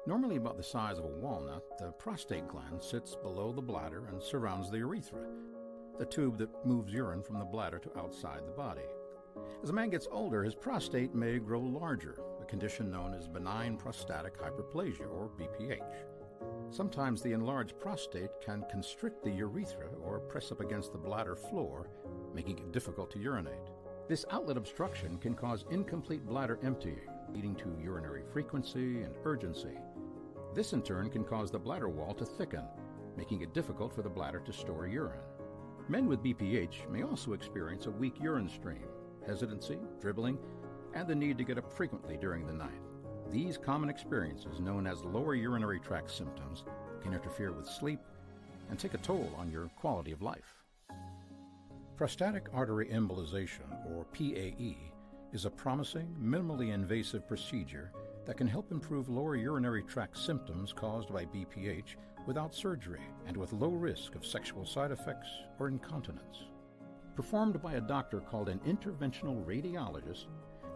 Normally about the size of a walnut, the prostate gland sits below the bladder and surrounds the urethra, the tube that moves urine from the bladder to outside the body. As a man gets older, his prostate may grow larger, a condition known as benign prostatic hyperplasia, or BPH. Sometimes the enlarged prostate can constrict the urethra or press up against the bladder floor, making it difficult to urinate. This outlet obstruction can cause incomplete bladder emptying, leading to urinary frequency and urgency. This in turn can cause the bladder wall to thicken, making it difficult for the bladder to store urine. Men with BPH may also experience a weak urine stream, hesitancy, dribbling, and the need to get up frequently during the night. These common experiences, known as lower urinary tract symptoms, can interfere with sleep and take a toll on your quality of life. Prostatic artery embolization, or PAE, is a promising, minimally invasive procedure that can help improve lower urinary tract symptoms caused by BPH without surgery and with low risk of sexual side effects or incontinence. Performed by a doctor called an interventional radiologist,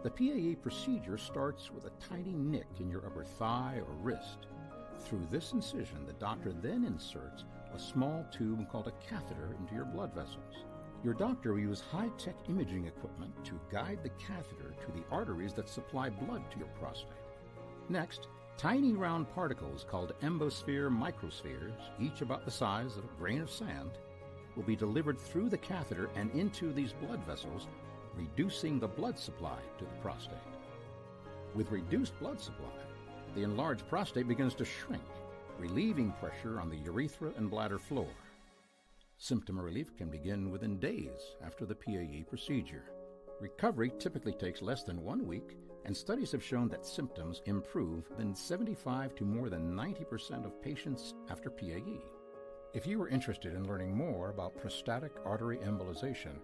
the PAE procedure starts with a tiny nick in your upper thigh or wrist. Through this incision, the doctor then inserts a small tube called a catheter into your blood vessels. Your doctor will use high-tech imaging equipment to guide the catheter to the arteries that supply blood to your prostate. Next, tiny round particles called embosphere microspheres, each about the size of a grain of sand, will be delivered through the catheter and into these blood vessels, reducing the blood supply to the prostate. With reduced blood supply, the enlarged prostate begins to shrink, relieving pressure on the urethra and bladder floor. Symptom relief can begin within days after the PAE procedure. Recovery typically takes less than 1 week, and studies have shown that symptoms improve in 75 to more than 90% of patients after PAE. If you are interested in learning more about prostatic artery embolization,